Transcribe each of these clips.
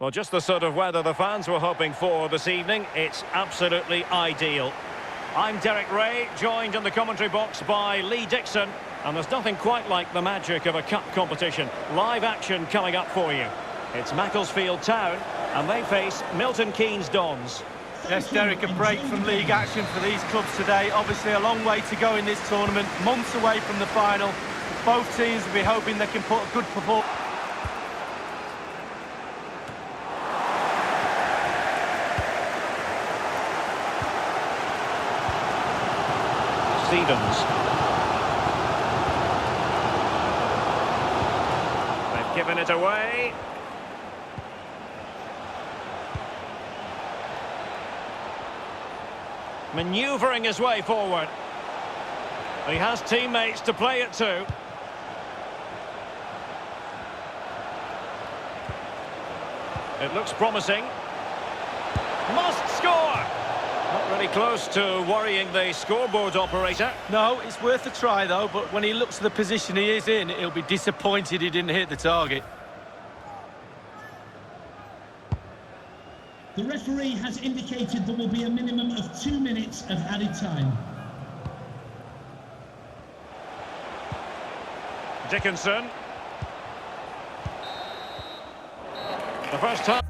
Well, just the sort of weather the fans were hoping for this evening. It's absolutely ideal. I'm Derek Ray, joined in the commentary box by Lee Dixon. And there's nothing quite like the magic of a cup competition. Live action coming up for you. It's Macclesfield Town, and they face Milton Keynes Dons. Yes, Derek, a break from league action for these clubs today. Obviously a long way to go in this tournament, months away from the final. Both teams will be hoping they can put a good performance. Stevens. They've given it away. Manoeuvring his way forward. He has teammates to play it to. It looks promising. Must score! Not really close to worrying the scoreboard operator. No, it's worth a try though, but when he looks at the position he is in, he'll be disappointed he didn't hit the target. The referee has indicated there will be a minimum of 2 minutes of added time. Dickinson. The first time.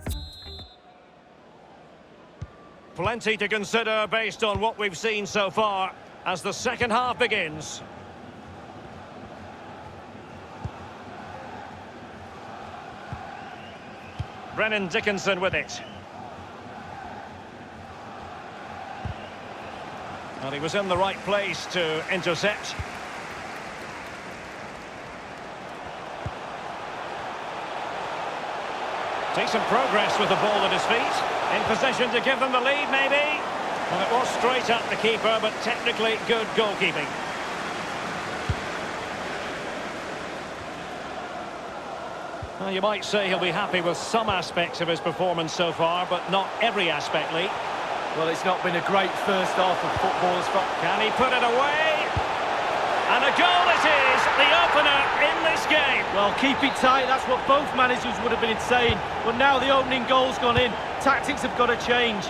Plenty to consider based on what we've seen so far as the second half begins. Brennan Dickinson with it. Well, he was in the right place to intercept. Decent progress with the ball at his feet. In position to give them the lead, maybe. Well, it was straight at the keeper, but technically good goalkeeping. Well, you might say he'll be happy with some aspects of his performance so far, but not every aspect, Lee. Well, it's not been a great first half of football. Can he put it away? And a goal it is, the opener in this game. Well, keep it tight, that's what both managers would have been saying. But now the opening goal's gone in. Tactics have got to change.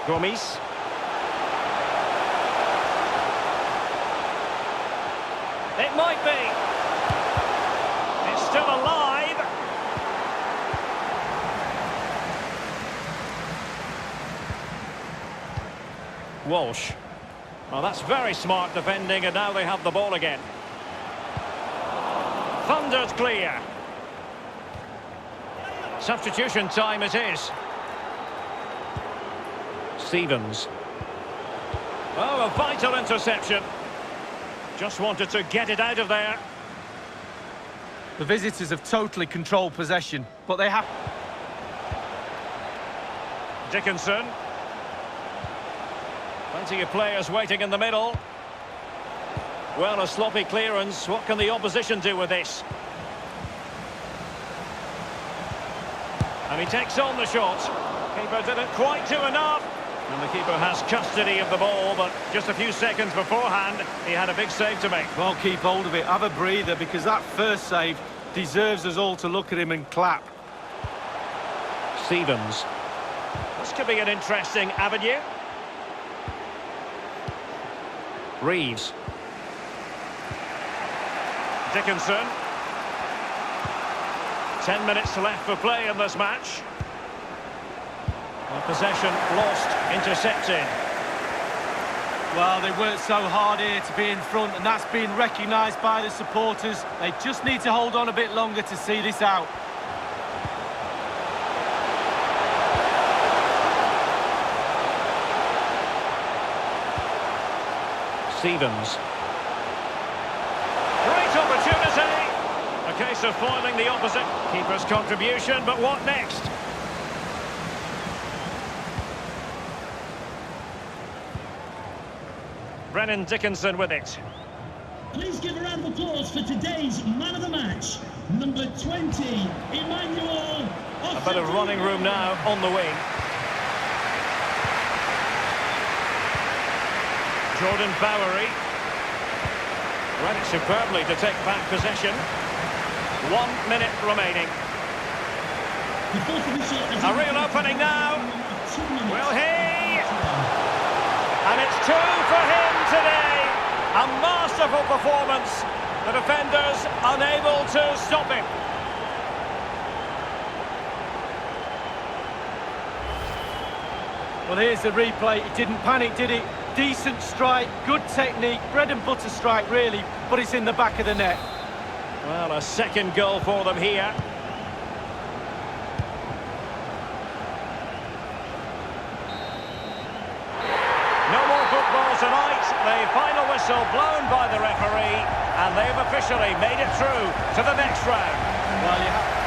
Gomes. It might be. It's still alive. Walsh. Well, that's very smart defending, and now they have the ball again. Thundered clear. Substitution time it is. Stevens. Oh, a vital interception. Just wanted to get it out of there. The visitors have totally controlled possession, but they have... Dickinson. Plenty of players waiting in the middle. Well, a sloppy clearance. What can the opposition do with this? And he takes on the shot. Keeper didn't quite do enough. And the keeper has custody of the ball, but just a few seconds beforehand, he had a big save to make. Well, keep hold of it, have a breather, because that first save deserves us all to look at him and clap. Stevens. This could be an interesting avenue. Reeves. Dickinson. 10 minutes left for play in this match. Well, possession lost, intercepted. Well, they worked so hard here to be in front, and that's been recognised by the supporters. They just need to hold on a bit longer to see this out. Stevens. Great opportunity. A case of foiling the opposite. Keeper's contribution, but what next? Brennan Dickinson with it. Please give a round of applause for today's man of the match, number 20, Emmanuel. A bit of running room now on the wing. Jordan Bowery. Read it superbly to take back possession. 1 minute remaining. A real opening now. Will he? And it's 2 for him today. A masterful performance. The defenders unable to stop him. Well, here's the replay. He didn't panic, did he? Decent strike, good technique, bread and butter strike, really, but it's in the back of the net. Well, a second goal for them here. No more football tonight. The final whistle blown by the referee, and they've officially made it through to the next round. Well, you have...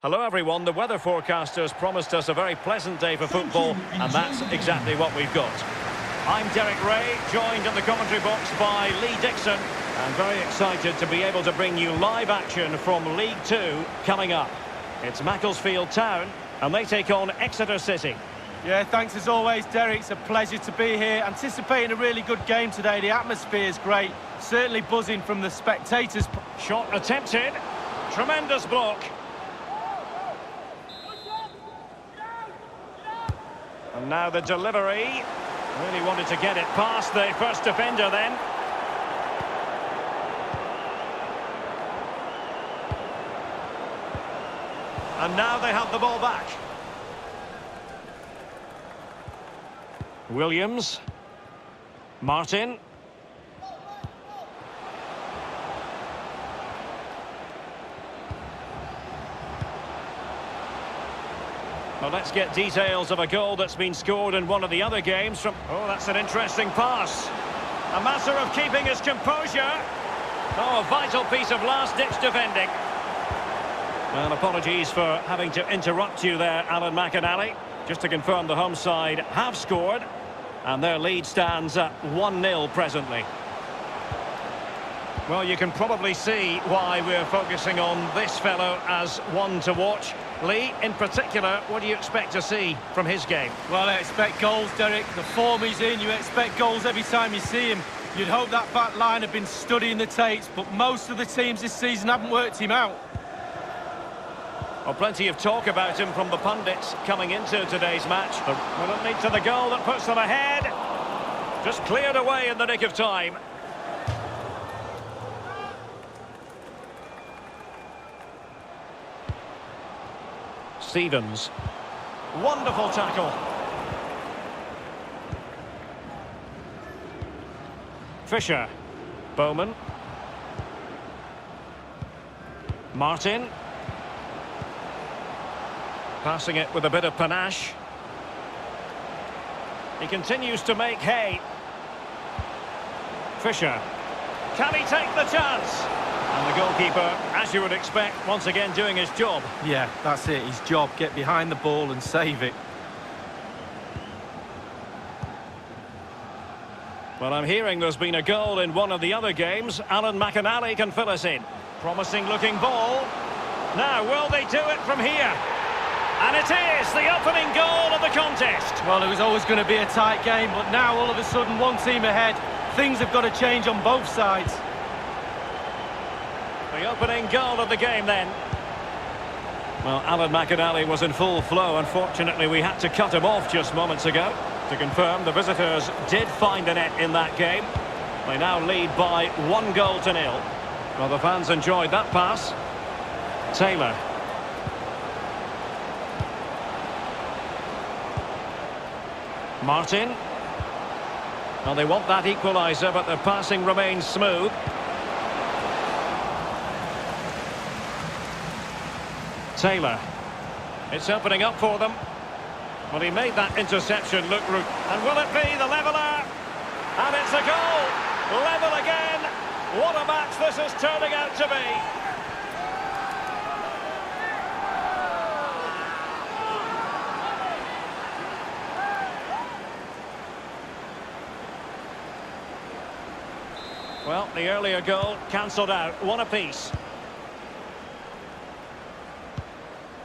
Hello everyone, the weather forecasters promised us a very pleasant day for football, and that's exactly what we've got. I'm Derek Ray, joined in the commentary box by Lee Dixon, and very excited to be able to bring you live action from League 2 coming up. It's Macclesfield Town, and they take on Exeter City. Yeah, thanks as always, Derek. It's a pleasure to be here. Anticipating a really good game today. The atmosphere is great. Certainly buzzing from the spectators. Shot attempted. Tremendous block. And now the delivery. Really wanted to get it past the first defender then. And now they have the ball back. Williams. Martin. Well, let's get details of a goal that's been scored in one of the other games from... Oh, that's an interesting pass. A matter of keeping his composure. Oh, a vital piece of last-ditch defending. Well, apologies for having to interrupt you there, Alan McInally. Just to confirm, the home side have scored, and their lead stands at 1-0 presently. Well, you can probably see why we're focusing on this fellow as one to watch. Lee, in particular, what do you expect to see from his game? Well, I expect goals, Derek. The form he's in, you expect goals every time you see him. You'd hope that back line have been studying the tapes, but most of the teams this season haven't worked him out. Well, plenty of talk about him from the pundits coming into today's match. Will it lead to the goal that puts them ahead? Just cleared away in the nick of time. Stevens. Wonderful tackle. Fisher. Bowman. Martin. Passing it with a bit of panache. He continues to make hay. Fisher. Can he take the chance? And the goalkeeper, as you would expect, once again doing his job. Yeah, that's it, his job. Get behind the ball and save it. Well, I'm hearing there's been a goal in one of the other games. Alan McInally can fill us in. Promising looking ball. Now, will they do it from here? And it is the opening goal of the contest. Well, it was always going to be a tight game, but now all of a sudden one team ahead. Things have got to change on both sides. The opening goal of the game then. Well, Alan McInally was in full flow. Unfortunately, we had to cut him off just moments ago. To confirm, the visitors did find a net in that game. They now lead by 1-0. Well, the fans enjoyed that pass. Taylor. Martin. Well, they want that equaliser, but the passing remains smooth. Taylor. It's opening up for them. Well, he made that interception look... And will it be the leveller? And it's a goal! Level again! What a match this is turning out to be! Well, the earlier goal cancelled out. One apiece.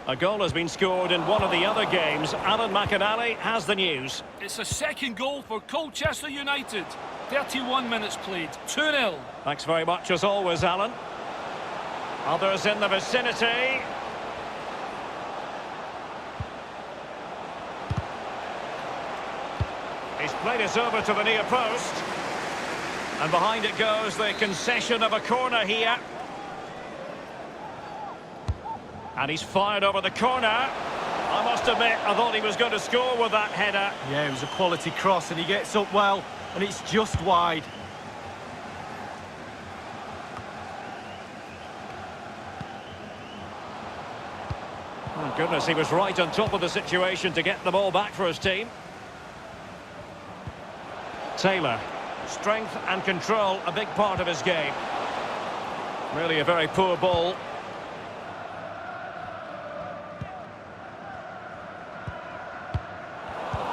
A goal has been scored in one of the other games. Alan McInally has the news. It's a second goal for Colchester United. 31 minutes played. 2-0. Thanks very much as always, Alan. Others in the vicinity. He's played it over to the near post. And behind it goes the concession of a corner here. And he's fired over the corner. I must admit, I thought he was going to score with that header. Yeah, it was a quality cross and he gets up well, and it's just wide. Oh, goodness, he was right on top of the situation to get the ball back for his team. Taylor. Strength and control, a big part of his game. Really a very poor ball.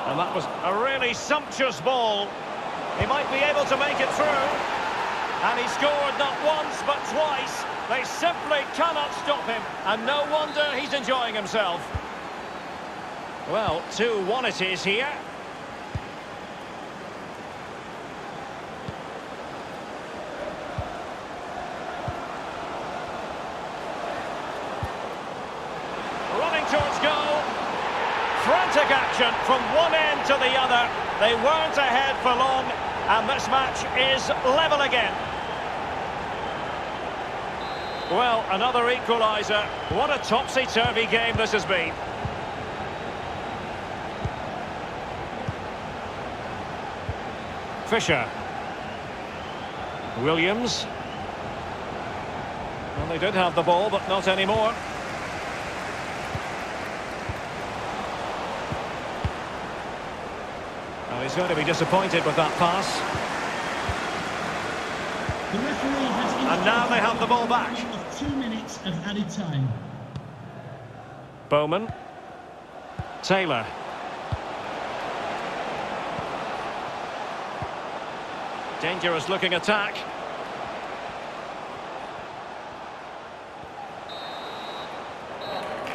And that was a really sumptuous ball. He might be able to make it through. And he scored not once, but twice. They simply cannot stop him. And no wonder he's enjoying himself. Well, 2-1 it is here. Running towards goal. Frantic action from one end to the other. They weren't ahead for long, and this match is level again. Well, another equaliser. What a topsy-turvy game this has been. Fisher. Williams. Well, they did have the ball, but not anymore. Well, he's going to be disappointed with that pass. The referee has And now they have the ball back. Of 2 minutes of added time. Bowman. Taylor. Dangerous looking attack.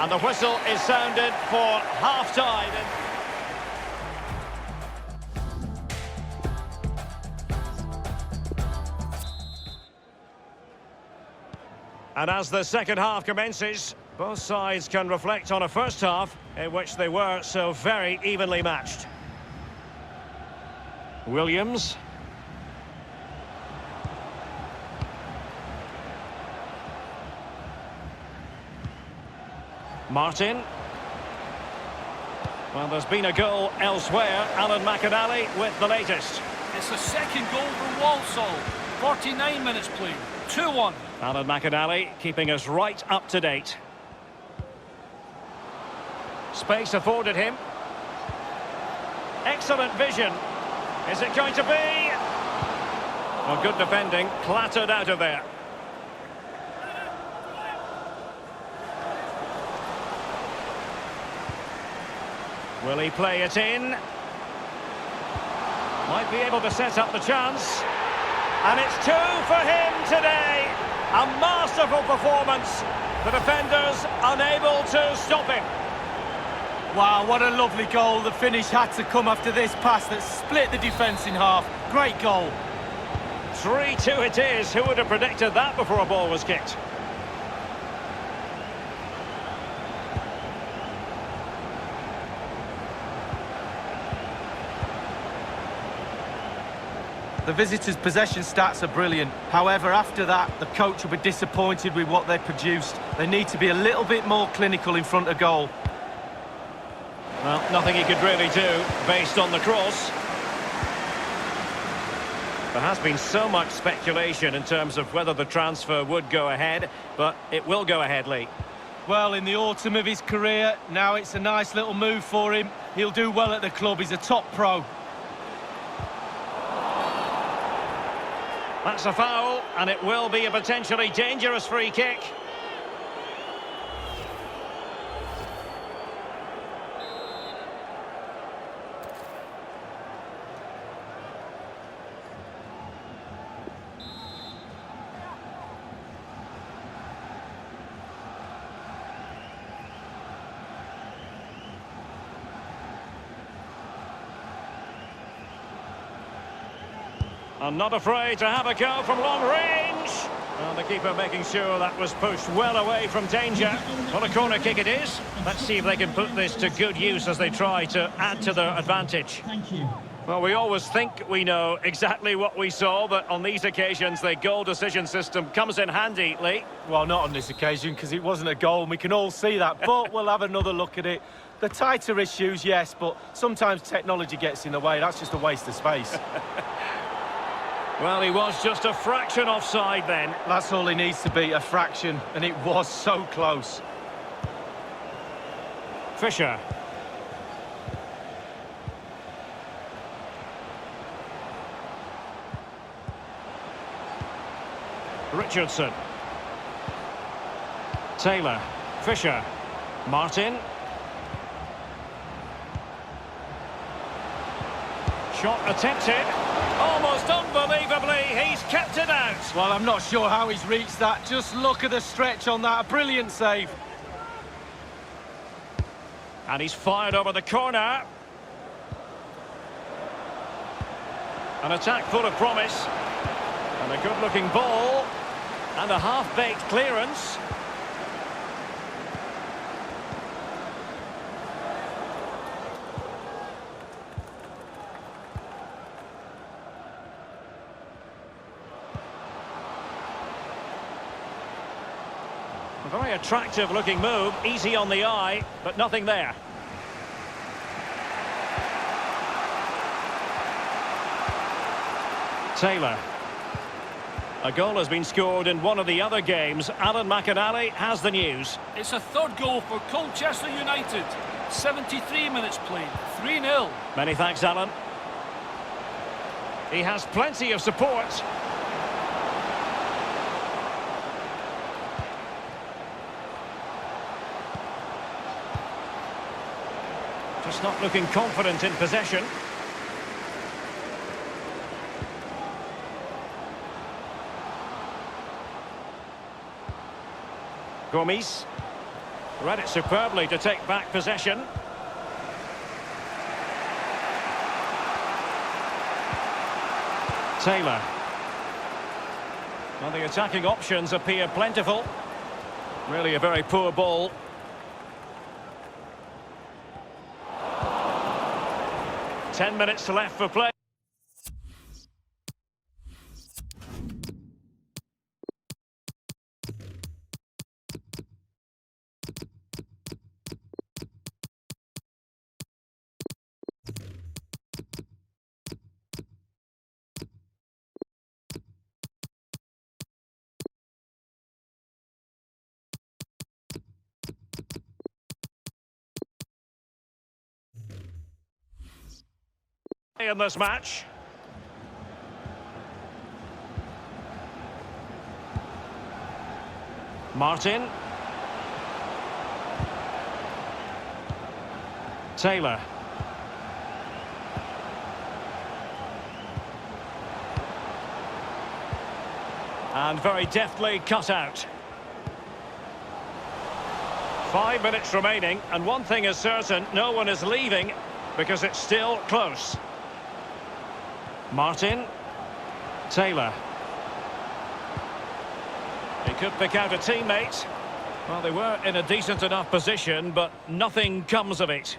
And the whistle is sounded for half-time. And as the second half commences, both sides can reflect on a first half in which they were so very evenly matched. Williams. Martin. Well, there's been a goal elsewhere. Alan McInally with the latest. It's a second goal for Walsall. 49 minutes played. 2-1. Alan McInally keeping us right up to date. Space afforded him. Excellent vision. Is it going to be? Well, good defending. Clattered out of there. Will he play it in? Might be able to set up the chance. And it's 2 for him today. A masterful performance. The defenders unable to stop him. Wow, what a lovely goal. The finish had to come after this pass that split the defence in half. Great goal. 3-2 it is. Who would have predicted that before a ball was kicked? The visitors' possession stats are brilliant. However, after that, the coach will be disappointed with what they produced. They need to be a little bit more clinical in front of goal. Well, nothing he could really do based on the cross. There has been so much speculation in terms of whether the transfer would go ahead, but it will go ahead, Lee. Well, in the autumn of his career, now it's a nice little move for him. He'll do well at the club. He's a top pro. That's a foul, and it will be a potentially dangerous free kick. And not afraid to have a go from long range. And the keeper making sure that was pushed well away from danger. Well, a corner kick it is. Let's see if they can put this to good use as they try to add to their advantage. Thank you. Well, we always think we know exactly what we saw, but on these occasions, the goal decision system comes in handy, Lee. Well, not on this occasion, because it wasn't a goal, and we can all see that. But we'll have another look at it. The tighter issues, yes, but sometimes technology gets in the way. That's just a waste of space. Well, he was just a fraction offside then. That's all he needs to be, a fraction, and it was so close. Fisher. Richardson. Taylor. Fisher. Martin. Shot attempted. Almost unbelievably, he's kept it out. Well, I'm not sure how he's reached that. Just look at the stretch on that. A brilliant save. And he's fired over the corner. An attack full of promise. And a good-looking ball. And a half-baked clearance. A very attractive-looking move, easy on the eye, but nothing there. Taylor. A goal has been scored in one of the other games. Alan McInally has the news. It's a third goal for Colchester United. 73 minutes played. 3-0. Many thanks, Alan. He has plenty of support. Just not looking confident in possession. Gomes. Read it superbly to take back possession. Taylor. Well, the attacking options appear plentiful. Really a very poor ball. Ten minutes left for play. In this match. Martin. Taylor. And very deftly cut out. 5 minutes remaining, and one thing is certain, no one is leaving because it's still close. Martin. Taylor. He could pick out a teammate. Well, they were in a decent enough position, but nothing comes of it.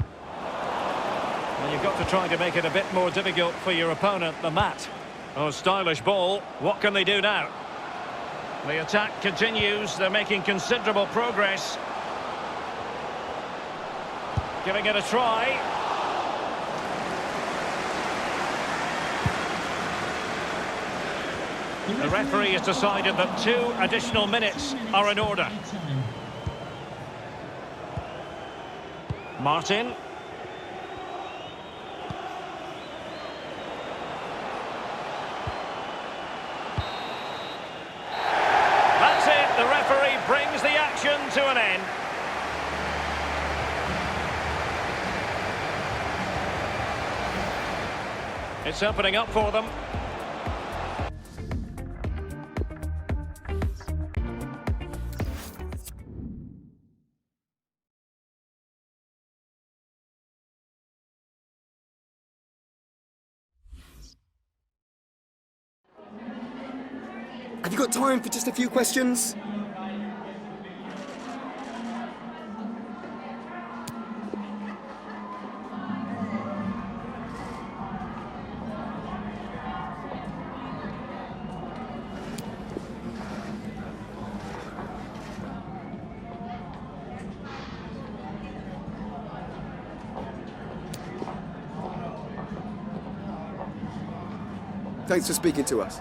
Well, you've got to try to make it a bit more difficult for your opponent than that. Oh, stylish ball. What can they do now? The attack continues. They're making considerable progress. Giving it a try. The referee has decided that 2 additional minutes are in order. Martin. That's it. The referee brings the action to an end. It's opening up for them. Have you got time for just a few questions? Thanks for speaking to us.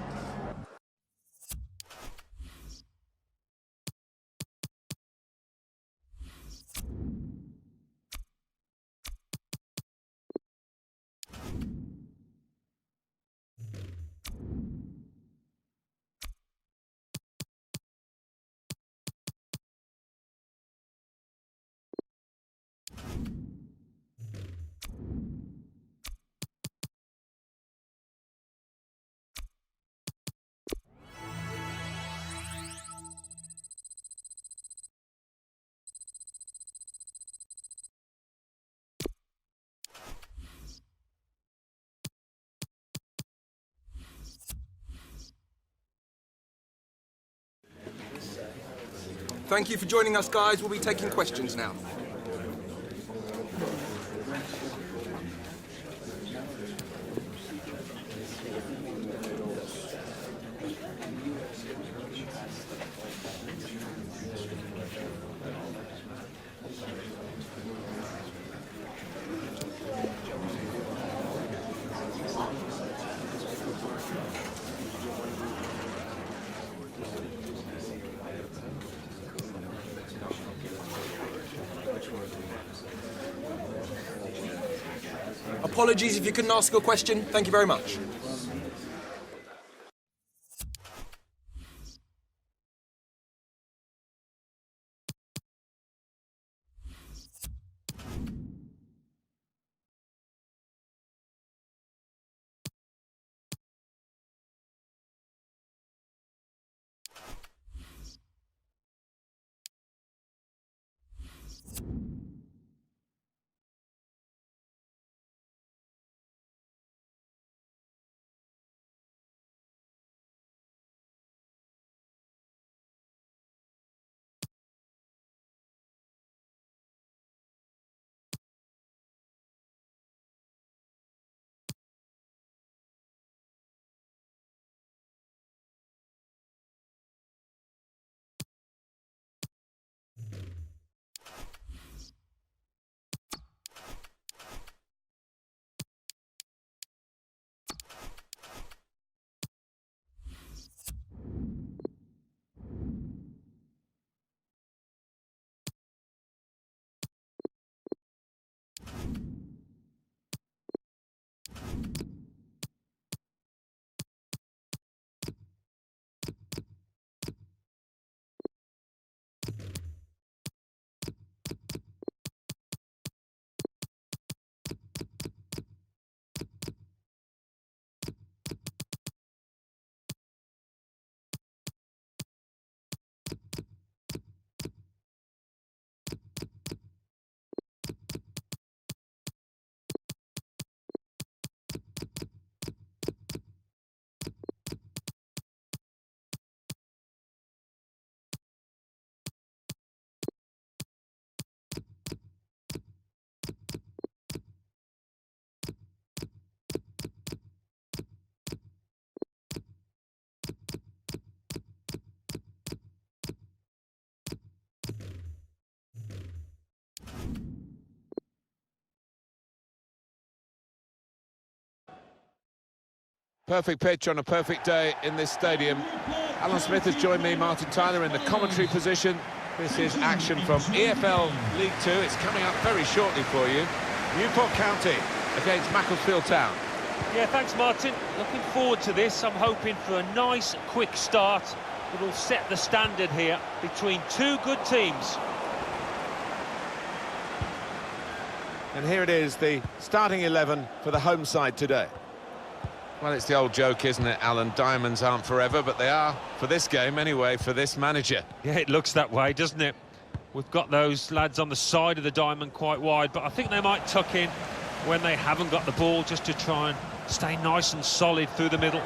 Thank you for joining us, guys. We'll be taking questions now. Apologies if you couldn't ask a question. Thank you very much. Perfect pitch on a perfect day in this stadium. Alan Smith has joined me, Martin Tyler, in the commentary position. This is action from EFL League 2. It's coming up very shortly for you. Newport County against Macclesfield Town. Yeah, thanks, Martin. Looking forward to this. I'm hoping for a nice, quick start that will set the standard here between two good teams. And here it is, the starting 11 for the home side today. Well, it's the old joke, isn't it, Alan? Diamonds aren't forever, but they are for this game anyway, for this manager. Yeah, it looks that way, doesn't it? We've got those lads on the side of the diamond quite wide, but I think they might tuck in when they haven't got the ball, just to try and stay nice and solid through the middle.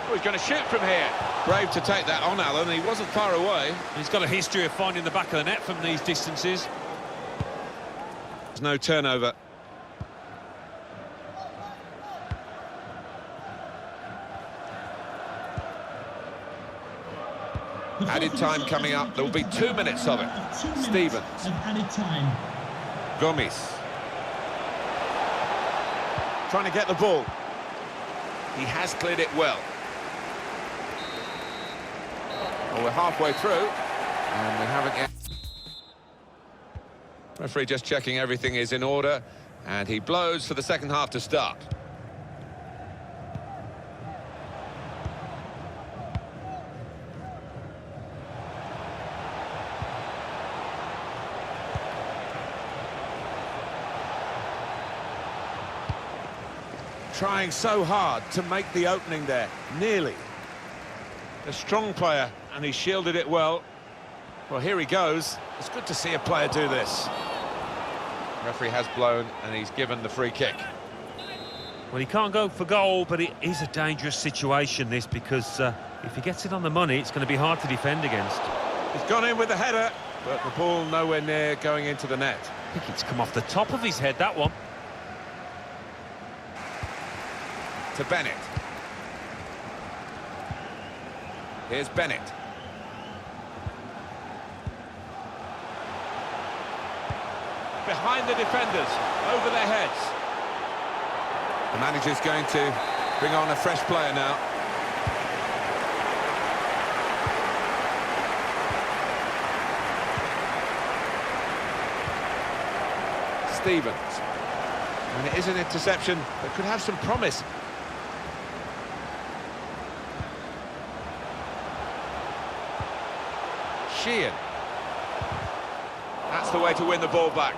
Oh, he's going to shoot from here. Brave to take that on, Alan. He wasn't far away. He's got a history of finding the back of the net from these distances. There's no turnover. Added time coming up. There will be 2 minutes of it. Stevens. Added time. Gomes. Trying to get the ball. He has cleared it well. Well, we're halfway through, and we haven't yet. Referee just checking everything is in order, and he blows for the second half to start. Trying so hard to make the opening there, nearly. A strong player, and he shielded it well. Well, here he goes. It's good to see a player do this. Referee has blown, and he's given the free kick. Well, he can't go for goal, but it is a dangerous situation, this, because if he gets it on the money, it's going to be hard to defend against. He's gone in with the header, but the ball nowhere near going into the net. I think it's come off the top of his head, that one. To Bennett. Here's Bennett. Behind the defenders, over their heads. The manager's going to bring on a fresh player now. Stevens. And it is an interception that could have some promise. Sheehan. That's the way to win the ball back.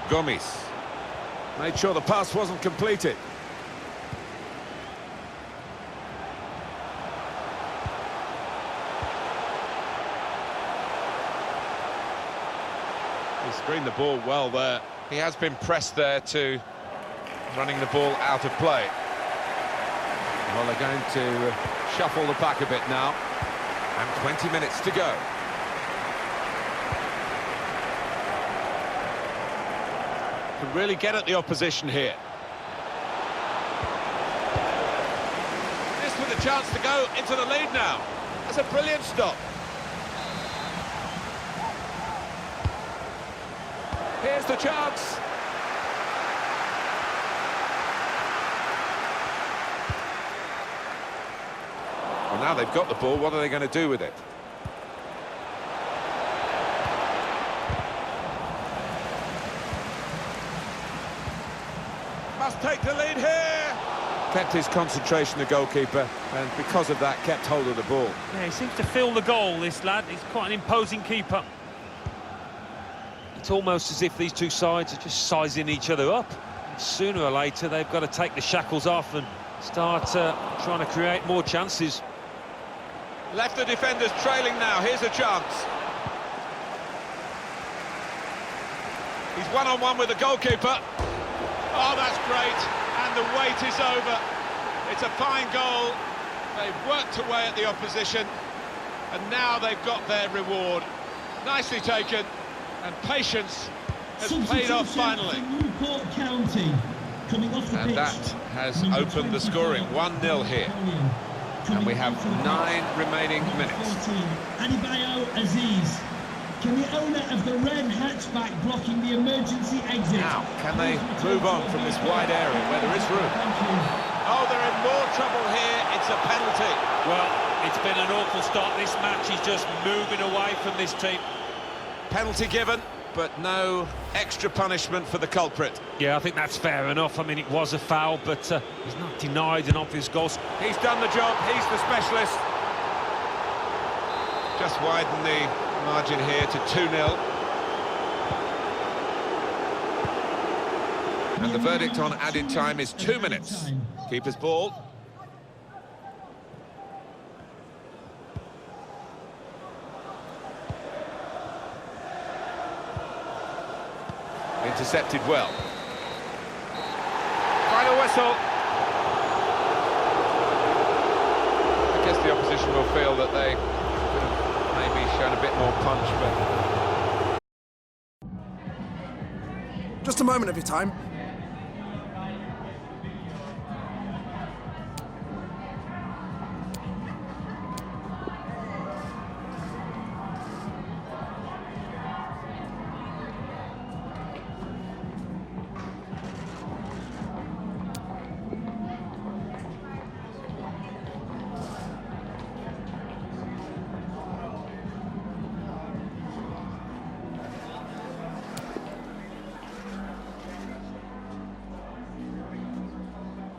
Gomes. Made sure the pass wasn't completed. He screened the ball well there. He has been pressed there to running the ball out of play. Well, they're going to shuffle the pack a bit now. And 20 minutes to go. Can really get at the opposition here. This with a chance to go into the lead now. That's a brilliant stop. Here's the chance. Well, now they've got the ball, what are they going to do with it? Must take the lead here. Kept his concentration, the goalkeeper, and because of that, kept hold of the ball. Yeah, he seems to feel the goal, this lad. He's quite an imposing keeper. It's almost as if these two sides are just sizing each other up. Sooner or later, they've got to take the shackles off and start trying to create more chances. Left the defenders trailing now. Here's a chance. He's one-on-one with the goalkeeper. Oh, that's great. And the wait is over. It's a fine goal. They've worked away at the opposition. And now they've got their reward. Nicely taken. And patience has paid off finally. Newport County, coming off the And pitch, that has number opened the 24, scoring. 1-0 here. And we have 9 remaining minutes. 14, Adebayo Aziz. Can the owner of the red hatchback blocking the emergency exit? Now, can they move on from this wide area where there is room? Thank you. Oh, they're in more trouble here. It's a penalty. Well, it's been an awful start. This match is just moving away from this team. Penalty given, but no extra punishment for the culprit. Yeah, I think that's fair enough. I mean, it was a foul, but he's not denied an obvious goal. He's done the job. He's the specialist. Just widen the margin here to 2-0. And the verdict on added time is 2 minutes. Keeper's ball. Intercepted well. Final whistle. I guess the opposition will feel that they could have maybe shown a bit more punch, but... Just a moment of your time.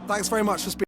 Thanks very much for speaking.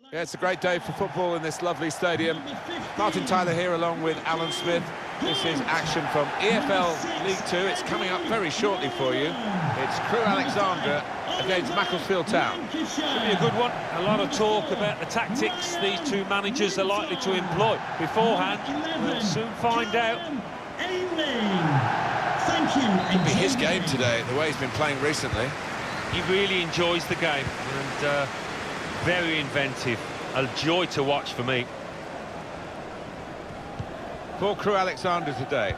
Yeah, it's a great day for football in this lovely stadium. Martin Tyler here along with Alan Smith. This is action from EFL League 2. It's coming up very shortly for you. It's Crewe Alexandra against Macclesfield Town. Should be a good one. A lot of talk about the tactics these two managers are likely to employ beforehand. We'll soon find out. Thank you. Could be his game today, the way he's been playing recently. He really enjoys the game and very inventive. A joy to watch for me. For Crewe Alexandra today,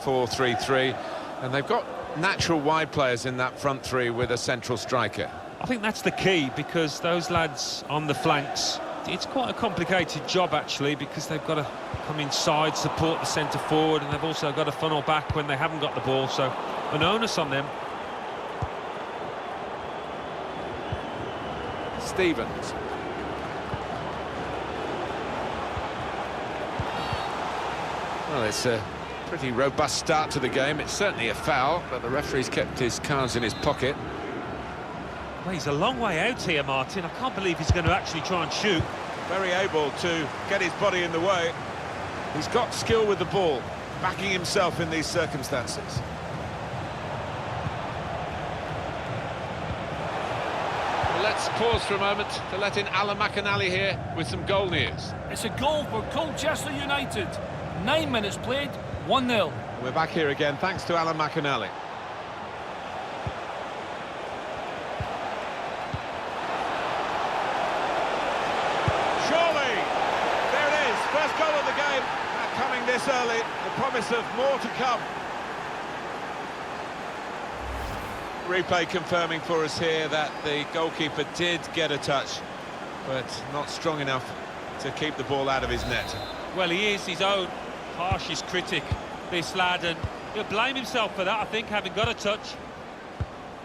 4-3-3, and they've got natural wide players in that front three with a central striker. I think that's the key, because those lads on the flanks, it's quite a complicated job actually, because they've got to come inside, support the centre forward, and they've also got to funnel back when they haven't got the ball, so an onus on them. Stevens. Well, it's a pretty robust start to the game. It's certainly a foul, but the referee's kept his cards in his pocket. Well, he's a long way out here, Martin. I can't believe he's going to actually try and shoot. Very able to get his body in the way. He's got skill with the ball, backing himself in these circumstances. Well, let's pause for a moment to let in Alan McAnally here with some goal news. It's a goal for Colchester United. 9 minutes played, 1-0. We're back here again, thanks to Alan McAnally. Surely! There it is, first goal of the game. Coming this early, the promise of more to come. Replay confirming for us here that the goalkeeper did get a touch, but not strong enough to keep the ball out of his net. Well, he is his own harshest critic, this lad, and he'll blame himself for that, I think, having got a touch.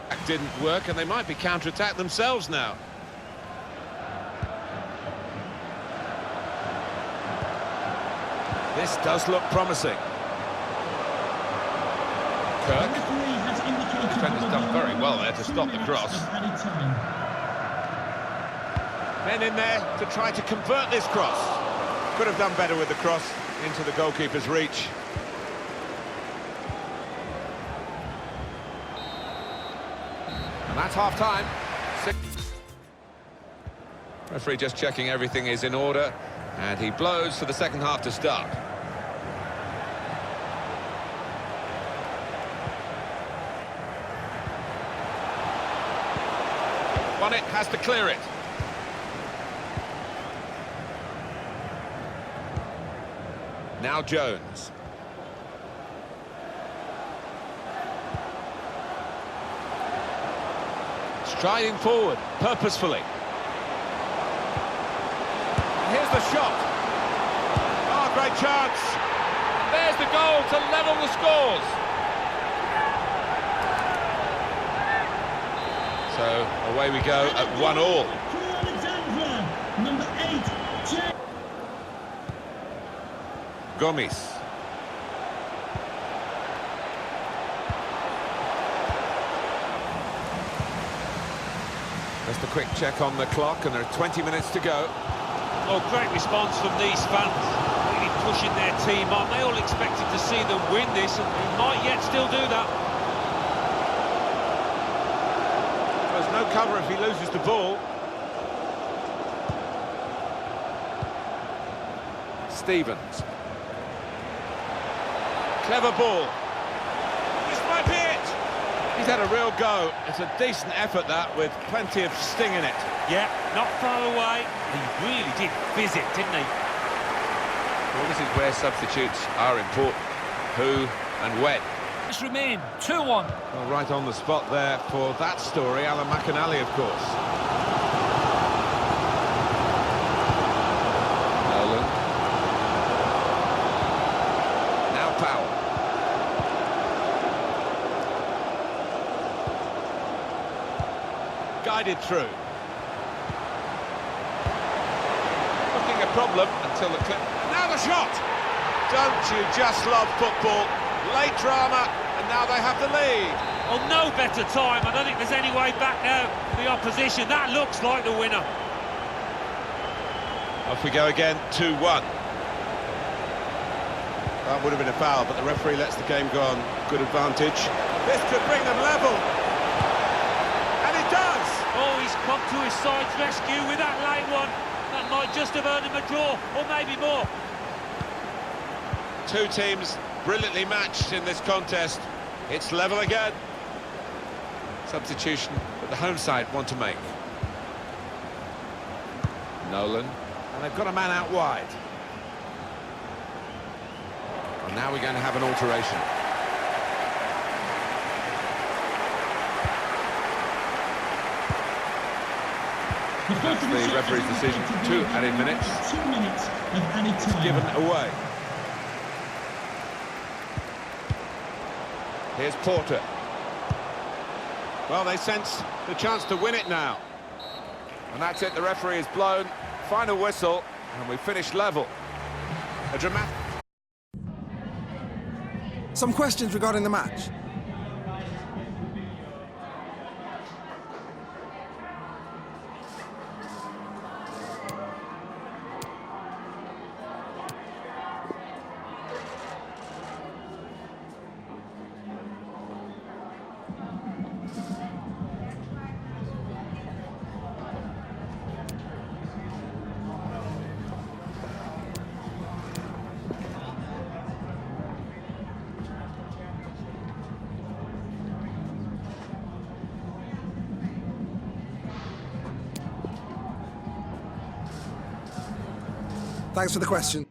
That didn't work, and they might be counter-attacked themselves now. This does look promising. Kirk. The defender's done very well there to stop the cross. Men in there to try to convert this cross. Could have done better with the cross into the goalkeeper's reach. And that's half-time. Referee just checking everything is in order, and he blows for the second half to start. Bonnet has to clear it. Now Jones. Striding forward, purposefully. Here's the shot. Oh, great chance. There's the goal to level the scores. So away we go at 1-1. Number 8, Gomes. Just a quick check on the clock, and there are 20 minutes to go. Oh, great response from these fans, really pushing their team on. They all expected to see them win this, and they might yet still do that. There's no cover if he loses the ball. Stevens. Clever ball. This might be it. He's had a real go. It's a decent effort, that, with plenty of sting in it. Yeah, not far away. He really did fizz it, didn't he? Well, this is where substitutes are important. Who and when. It's remain 2-1. Well, right on the spot there for that story, Alan McAnally, of course. Nolan. Now Powell. Guided through. Looking a problem until the clip. Now the shot! Don't you just love football? Late drama, and now they have the lead. Well, no better time. I don't think there's any way back now for the opposition. That looks like the winner. Off we go again, 2-1. That would have been a foul, but the referee lets the game go on. Good advantage. This could bring them level. And it does! Oh, he's come to his side's rescue with that late one. That might just have earned him a draw, or maybe more. Two teams brilliantly matched in this contest. It's level again. Substitution that the home side want to make. Nolan. And they've got a man out wide. And now we're going to have an alteration. That's the referee's decision. 2 added minutes. 2 minutes of added time. It's given away. Here's Porter. Well, they sense the chance to win it now. And that's it, the referee is blown. Final whistle, and we finish level. A dramatic... Some questions regarding the match. Thanks for the question.